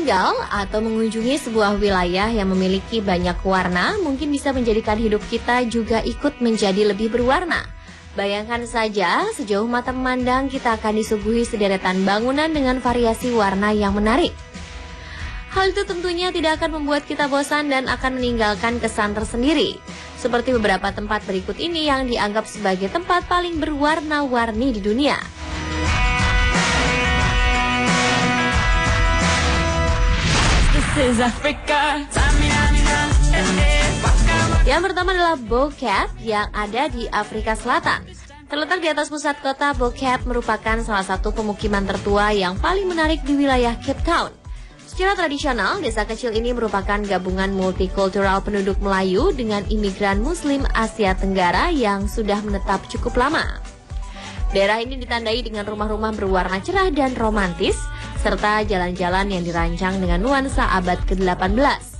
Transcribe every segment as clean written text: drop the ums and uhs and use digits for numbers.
Tinggal atau mengunjungi sebuah wilayah yang memiliki banyak warna mungkin bisa menjadikan hidup kita juga ikut menjadi lebih berwarna. Bayangkan saja, sejauh mata memandang kita akan disuguhi sederetan bangunan dengan variasi warna yang menarik. Hal itu tentunya tidak akan membuat kita bosan dan akan meninggalkan kesan tersendiri. Seperti beberapa tempat berikut ini yang dianggap sebagai tempat paling berwarna-warni di dunia. Yang pertama adalah Bo-Kaap yang ada di Afrika Selatan. Terletak di atas pusat kota, Bo-Kaap merupakan salah satu pemukiman tertua yang paling menarik di wilayah Cape Town. Secara tradisional, desa kecil ini merupakan gabungan multikultural penduduk Melayu dengan imigran Muslim Asia Tenggara yang sudah menetap cukup lama. Daerah ini ditandai dengan rumah-rumah berwarna cerah dan romantis, serta jalan-jalan yang dirancang dengan nuansa abad ke-18.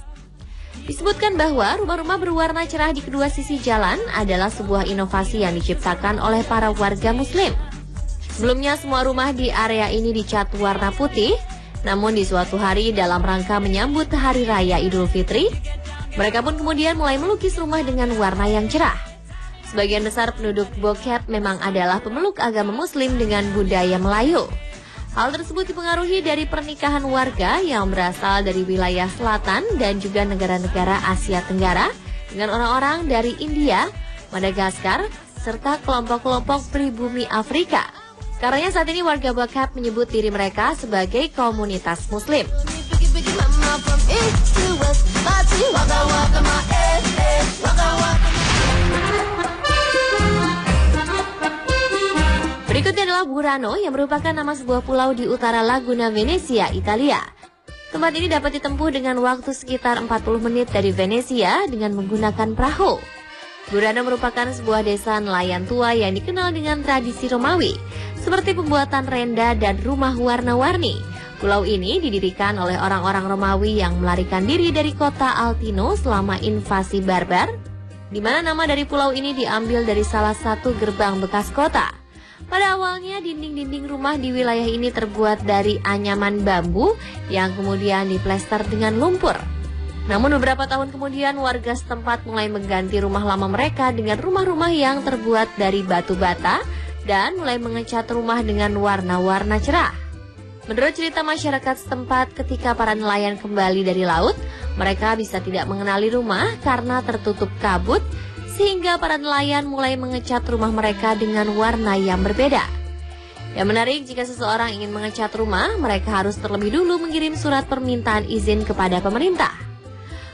Disebutkan bahwa rumah-rumah berwarna cerah di kedua sisi jalan adalah sebuah inovasi yang diciptakan oleh para warga Muslim. Sebelumnya semua rumah di area ini dicat warna putih, namun di suatu hari dalam rangka menyambut Hari Raya Idul Fitri, mereka pun kemudian mulai melukis rumah dengan warna yang cerah. Sebagian besar penduduk Bo-Kaap memang adalah pemeluk agama Muslim dengan budaya Melayu. Hal tersebut dipengaruhi dari pernikahan warga yang berasal dari wilayah selatan dan juga negara-negara Asia Tenggara dengan orang-orang dari India, Madagaskar, serta kelompok-kelompok pribumi Afrika. Karenanya saat ini warga Bo-Kaap menyebut diri mereka sebagai komunitas Muslim. Berikutnya adalah Burano yang merupakan nama sebuah pulau di utara Laguna Venezia, Italia. Tempat ini dapat ditempuh dengan waktu sekitar 40 menit dari Venezia dengan menggunakan perahu. Burano merupakan sebuah desa nelayan tua yang dikenal dengan tradisi Romawi, seperti pembuatan renda dan rumah warna-warni. Pulau ini didirikan oleh orang-orang Romawi yang melarikan diri dari kota Altino selama invasi barbar, di mana nama dari pulau ini diambil dari salah satu gerbang bekas kota. Pada awalnya dinding-dinding rumah di wilayah ini terbuat dari anyaman bambu yang kemudian diplester dengan lumpur. Namun beberapa tahun kemudian warga setempat mulai mengganti rumah lama mereka dengan rumah-rumah yang terbuat dari batu bata dan mulai mengecat rumah dengan warna-warna cerah. Menurut cerita masyarakat setempat, ketika para nelayan kembali dari laut, mereka bisa tidak mengenali rumah karena tertutup kabut, sehingga para nelayan mulai mengecat rumah mereka dengan warna yang berbeda. Yang menarik, jika seseorang ingin mengecat rumah, mereka harus terlebih dulu mengirim surat permintaan izin kepada pemerintah.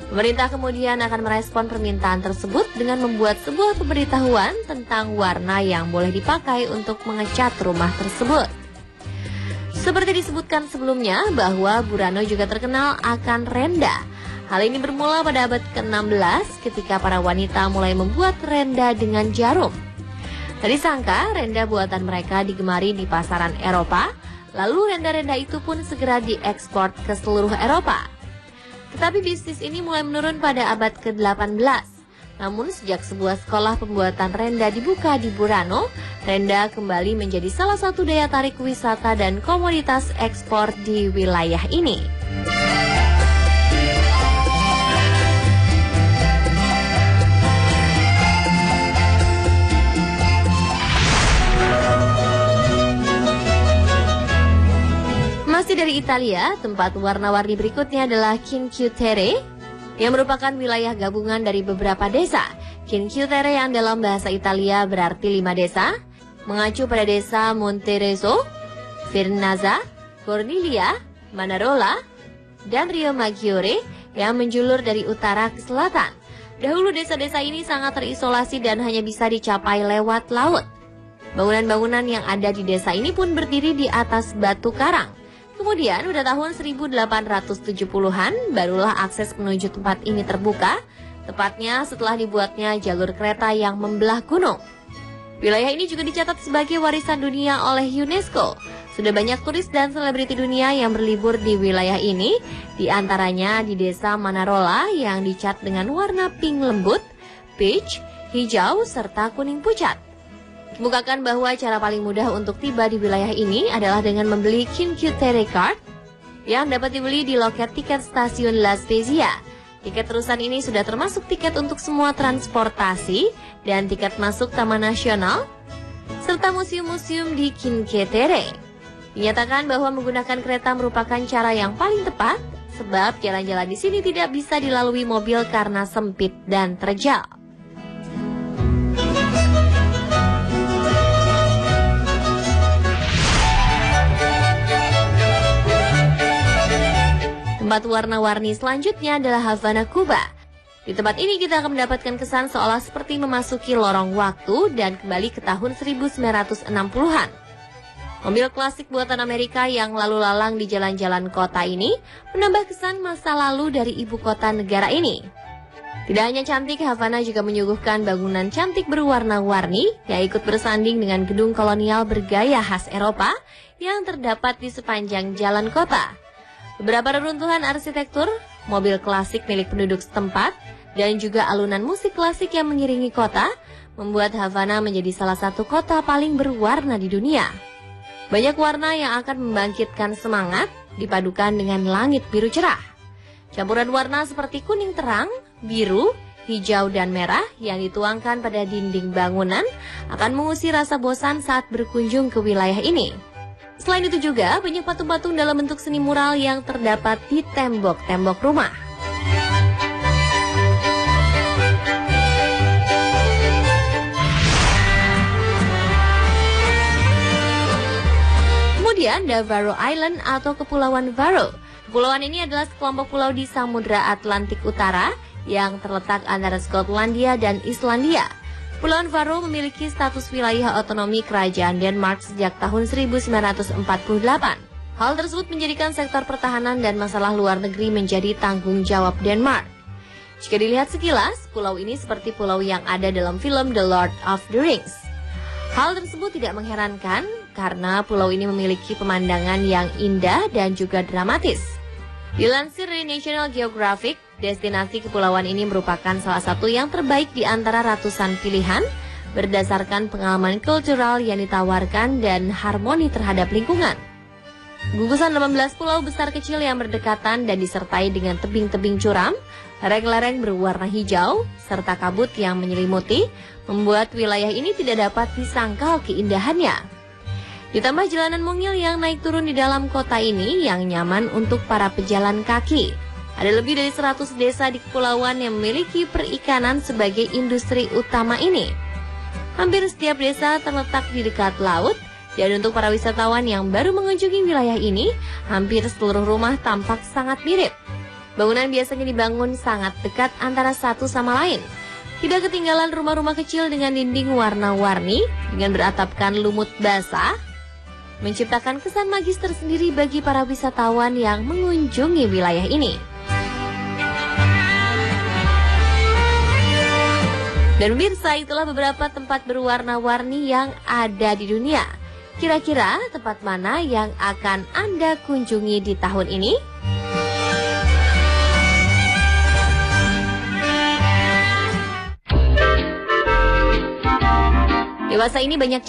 Pemerintah kemudian akan merespon permintaan tersebut dengan membuat sebuah pemberitahuan tentang warna yang boleh dipakai untuk mengecat rumah tersebut. Seperti disebutkan sebelumnya bahwa Burano juga terkenal akan renda. Hal ini bermula pada abad ke-16 ketika para wanita mulai membuat renda dengan jarum. Tadi sangka renda buatan mereka digemari di pasaran Eropa, lalu renda-renda itu pun segera diekspor ke seluruh Eropa. Tetapi bisnis ini mulai menurun pada abad ke-18. Namun sejak sebuah sekolah pembuatan renda dibuka di Burano, renda kembali menjadi salah satu daya tarik wisata dan komoditas ekspor di wilayah ini. Masih dari Italia, tempat warna-warni berikutnya adalah Cinque Terre, yang merupakan wilayah gabungan dari beberapa desa. Cinque Terre yang dalam bahasa Italia berarti 5 desa, mengacu pada desa Monterezzo, Vernazza, Corniglia, Manarola, dan Rio Maggiore yang menjulur dari utara ke selatan. Dahulu desa-desa ini sangat terisolasi dan hanya bisa dicapai lewat laut. Bangunan-bangunan yang ada di desa ini pun berdiri di atas batu karang. Kemudian pada tahun 1870-an barulah akses menuju tempat ini terbuka, tepatnya setelah dibuatnya jalur kereta yang membelah gunung. Wilayah ini juga dicatat sebagai warisan dunia oleh UNESCO. Sudah banyak turis dan selebriti dunia yang berlibur di wilayah ini, di antaranya di desa Manarola yang dicat dengan warna pink lembut, peach, hijau, serta kuning pucat. Kemukakan bahwa cara paling mudah untuk tiba di wilayah ini adalah dengan membeli Cinque Terre Card yang dapat dibeli di loket tiket stasiun La Spezia. Tiket terusan ini sudah termasuk tiket untuk semua transportasi dan tiket masuk Taman Nasional, serta museum-museum di Cinque Terre. Dinyatakan bahwa menggunakan kereta merupakan cara yang paling tepat, sebab jalan-jalan di sini tidak bisa dilalui mobil karena sempit dan terjal. Tempat warna-warni selanjutnya adalah Havana, Kuba. Di tempat ini kita akan mendapatkan kesan seolah seperti memasuki lorong waktu dan kembali ke tahun 1960-an. Mobil klasik buatan Amerika yang lalu lalang di jalan-jalan kota ini menambah kesan masa lalu dari ibu kota negara ini. Tidak hanya cantik, Havana juga menyuguhkan bangunan cantik berwarna-warni yang ikut bersanding dengan gedung kolonial bergaya khas Eropa yang terdapat di sepanjang jalan kota. Beberapa reruntuhan arsitektur, mobil klasik milik penduduk setempat, dan juga alunan musik klasik yang mengiringi kota, membuat Havana menjadi salah satu kota paling berwarna di dunia. Banyak warna yang akan membangkitkan semangat, dipadukan dengan langit biru cerah. Campuran warna seperti kuning terang, biru, hijau, dan merah yang dituangkan pada dinding bangunan akan mengusir rasa bosan saat berkunjung ke wilayah ini. Selain itu juga banyak patung-patung dalam bentuk seni mural yang terdapat di tembok-tembok rumah. Kemudian ada Varo Island atau Kepulauan Varo. Kepulauan ini adalah sekelompok pulau di Samudra Atlantik Utara yang terletak antara Skotlandia dan Islandia. Kepulauan Varo memiliki status wilayah otonomi kerajaan Denmark sejak tahun 1948. Hal tersebut menjadikan sektor pertahanan dan masalah luar negeri menjadi tanggung jawab Denmark. Jika dilihat sekilas, pulau ini seperti pulau yang ada dalam film The Lord of the Rings. Hal tersebut tidak mengherankan karena pulau ini memiliki pemandangan yang indah dan juga dramatis. Dilansir dari National Geographic, destinasi kepulauan ini merupakan salah satu yang terbaik di antara ratusan pilihan berdasarkan pengalaman kultural yang ditawarkan dan harmoni terhadap lingkungan. Gugusan 18 pulau besar kecil yang berdekatan dan disertai dengan tebing-tebing curam, lereng-lereng berwarna hijau, serta kabut yang menyelimuti, membuat wilayah ini tidak dapat disangkal keindahannya. Ditambah jalanan mungil yang naik turun di dalam kota ini yang nyaman untuk para pejalan kaki. Ada lebih dari 100 desa di kepulauan yang memiliki perikanan sebagai industri utama ini. Hampir setiap desa terletak di dekat laut, dan untuk para wisatawan yang baru mengunjungi wilayah ini, hampir seluruh rumah tampak sangat mirip. Bangunan biasanya dibangun sangat dekat antara satu sama lain. Tidak ketinggalan rumah-rumah kecil dengan dinding warna-warni dengan beratapkan lumut basah, menciptakan kesan magis tersendiri bagi para wisatawan yang mengunjungi wilayah ini. Dan pemirsa, itulah beberapa tempat berwarna-warni yang ada di dunia. Kira-kira tempat mana yang akan Anda kunjungi di tahun ini? Dewasa ini banyak